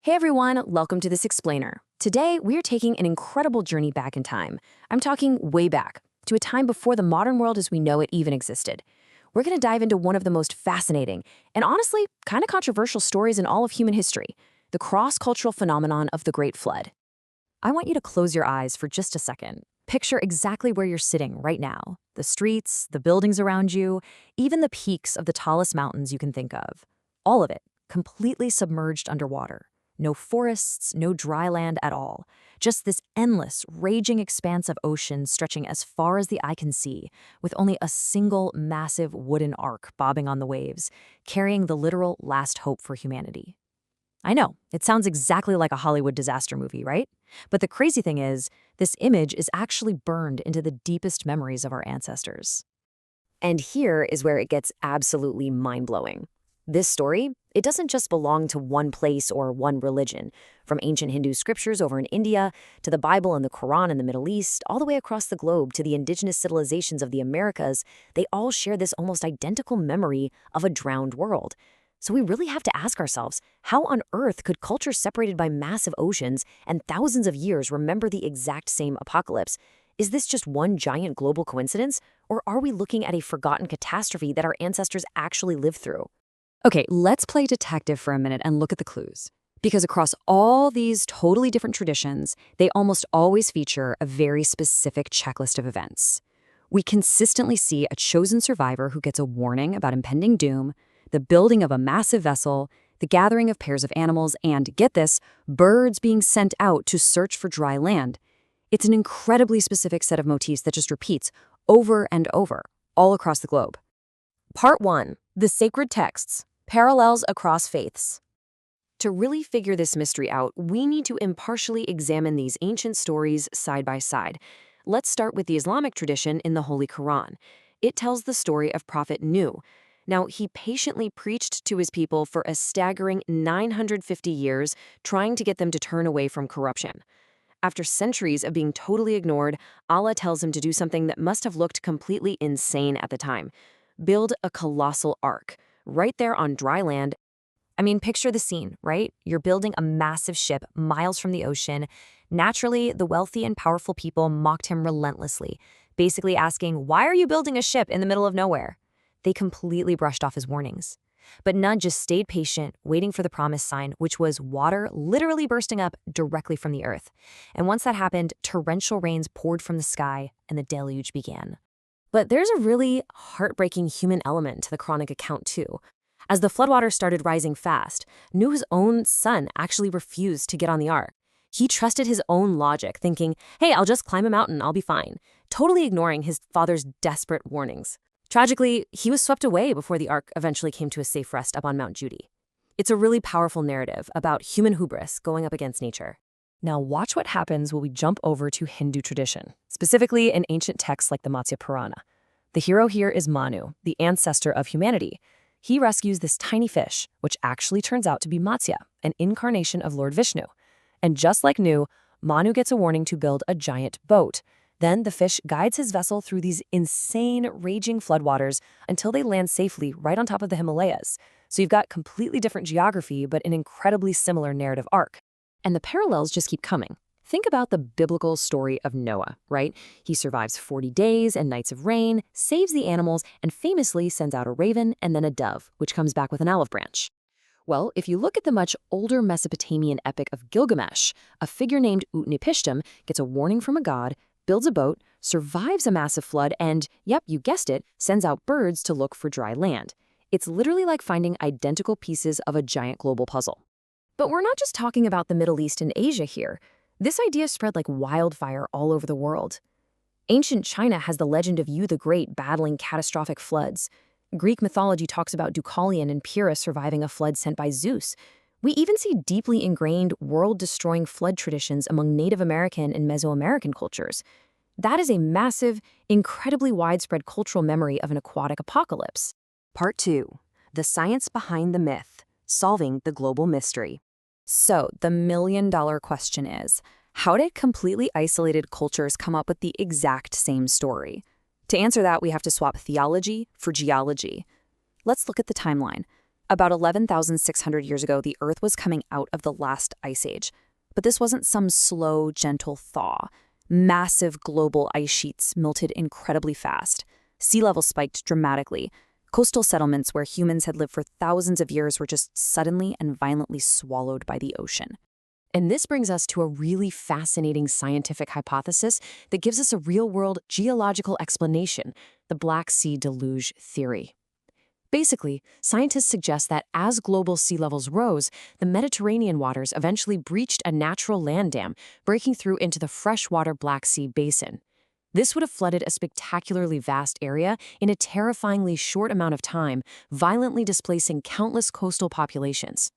Hey everyone, welcome to This Explainer. Today, we're taking an incredible journey back in time. I'm talking way back, to a time before the modern world as we know it even existed. We're going to dive into one of the most fascinating, and honestly, kind of controversial stories in all of human history, the cross-cultural phenomenon of the Great Flood. I want you to close your eyes for just a second. Picture exactly where you're sitting right now. The streets, the buildings around you, even the peaks of the tallest mountains you can think of. All of it, completely submerged underwater. No forests, no dry land at all. Just this endless, raging expanse of ocean stretching as far as the eye can see, with only a single massive wooden ark bobbing on the waves, carrying the literal last hope for humanity. I know, it sounds exactly like a Hollywood disaster movie, right? But the crazy thing is, this image is actually burned into the deepest memories of our ancestors. And here is where it gets absolutely mind-blowing. This story, it doesn't just belong to one place or one religion. From ancient Hindu scriptures over in India, to the Bible and the Quran in the Middle East, all the way across the globe to the indigenous civilizations of the Americas, they all share this almost identical memory of a drowned world. So we really have to ask ourselves, how on earth could cultures separated by massive oceans and thousands of years remember the exact same apocalypse? Is this just one giant global coincidence, or are we looking at a forgotten catastrophe that our ancestors actually lived through? Okay, let's play detective for a minute and look at the clues. Because across all these totally different traditions, they almost always feature a very specific checklist of events. We consistently see a chosen survivor who gets a warning about impending doom, the building of a massive vessel, the gathering of pairs of animals, and, get this, birds being sent out to search for dry land. It's an incredibly specific set of motifs that just repeats over and over, all across the globe. Part 1. The Sacred Texts. Parallels across faiths. To really figure this mystery out, we need to impartially examine these ancient stories side by side. Let's start with the Islamic tradition in the Holy Quran. It tells the story of Prophet Nuh. Now, he patiently preached to his people for a staggering 950 years, trying to get them to turn away from corruption. After centuries of being totally ignored, Allah tells him to do something that must have looked completely insane at the time. Build a colossal ark, right there on dry land. I mean, picture the scene, right? You're building a massive ship miles from the ocean. Naturally, the wealthy and powerful people mocked him relentlessly, basically asking, "Why are you building a ship in the middle of nowhere?" They completely brushed off his warnings. But none just stayed patient, waiting for the promised sign, which was water literally bursting up directly from the earth. And once that happened, torrential rains poured from the sky, and the deluge began. But there's a really heartbreaking human element to the chronic account, too. As the floodwaters started rising fast, Nuh's own son actually refused to get on the ark. He trusted his own logic, thinking, "Hey, I'll just climb a mountain, I'll be fine," totally ignoring his father's desperate warnings. Tragically, he was swept away before the ark eventually came to a safe rest up on Mount Judy. It's a really powerful narrative about human hubris going up against nature. Now watch what happens when we jump over to Hindu tradition, specifically in ancient texts like the Matsya Purana. The hero here is Manu, the ancestor of humanity. He rescues this tiny fish, which actually turns out to be Matsya, an incarnation of Lord Vishnu. And just like Nuh, Manu gets a warning to build a giant boat. Then the fish guides his vessel through these insane, raging floodwaters until they land safely right on top of the Himalayas. So you've got completely different geography, but an incredibly similar narrative arc. And the parallels just keep coming. Think about the biblical story of Noah, right? He survives 40 days and nights of rain, saves the animals, and famously sends out a raven and then a dove, which comes back with an olive branch. Well, if you look at the much older Mesopotamian Epic of Gilgamesh, a figure named Utnapishtim gets a warning from a god, builds a boat, survives a massive flood, and, yep, you guessed it, sends out birds to look for dry land. It's literally like finding identical pieces of a giant global puzzle. But we're not just talking about the Middle East and Asia here. This idea spread like wildfire all over the world. Ancient China has the legend of Yu the Great battling catastrophic floods. Greek mythology talks about Deucalion and Pyrrhus surviving a flood sent by Zeus. We even see deeply ingrained, world-destroying flood traditions among Native American and Mesoamerican cultures. That is a massive, incredibly widespread cultural memory of an aquatic apocalypse. Part 2. The Science Behind the Myth. Solving the Global Mystery. So, the million-dollar question is, how did completely isolated cultures come up with the exact same story? To answer that, we have to swap theology for geology. Let's look at the timeline. About 11,600 years ago, the Earth was coming out of the last ice age. But this wasn't some slow, gentle thaw. Massive global ice sheets melted incredibly fast. Sea levels spiked dramatically. Coastal settlements where humans had lived for thousands of years were just suddenly and violently swallowed by the ocean. And this brings us to a really fascinating scientific hypothesis that gives us a real-world geological explanation, the Black Sea Deluge theory. Basically, scientists suggest that as global sea levels rose, the Mediterranean waters eventually breached a natural land dam, breaking through into the freshwater Black Sea basin. This would have flooded a spectacularly vast area in a terrifyingly short amount of time, violently displacing countless coastal populations.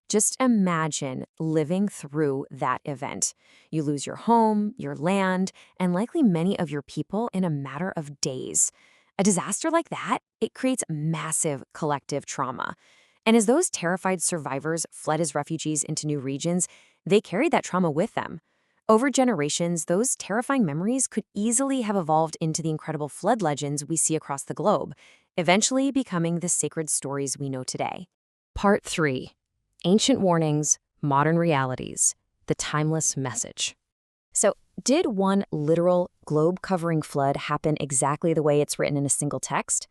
Just imagine living through that event. You lose your home, your land, and likely many of your people in a matter of days. A disaster like that, it creates massive collective trauma. And as those terrified survivors fled as refugees into new regions, they carried that trauma with them. Over generations, those terrifying memories could easily have evolved into the incredible flood legends we see across the globe, eventually becoming the sacred stories we know today. Part 3. Ancient Warnings, Modern Realities, the Timeless Message. So, did one literal globe-covering flood happen exactly the way it's written in a single text?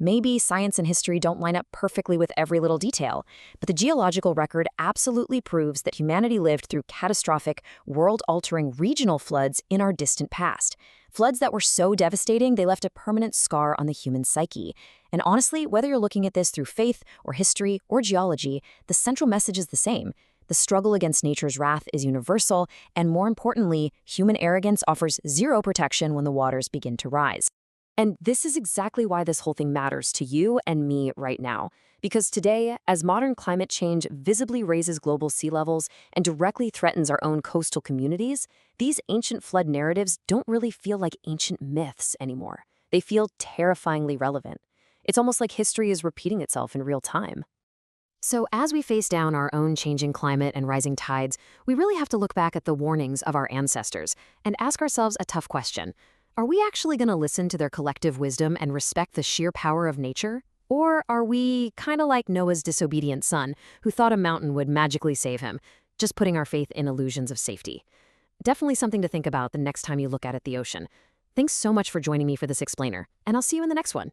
Maybe science and history don't line up perfectly with every little detail, but the geological record absolutely proves that humanity lived through catastrophic, world-altering regional floods in our distant past. Floods that were so devastating they left a permanent scar on the human psyche. And honestly, whether you're looking at this through faith or history or geology, the central message is the same. The struggle against nature's wrath is universal, and more importantly, human arrogance offers zero protection when the waters begin to rise. And this is exactly why this whole thing matters to you and me right now. Because today, as modern climate change visibly raises global sea levels and directly threatens our own coastal communities, these ancient flood narratives don't really feel like ancient myths anymore. They feel terrifyingly relevant. It's almost like history is repeating itself in real time. So as we face down our own changing climate and rising tides, we really have to look back at the warnings of our ancestors and ask ourselves a tough question. Are we actually going to listen to their collective wisdom and respect the sheer power of nature? Or are we kind of like Noah's disobedient son, who thought a mountain would magically save him, just putting our faith in illusions of safety? Definitely something to think about the next time you look out at the ocean. Thanks so much for joining me for this explainer, and I'll see you in the next one.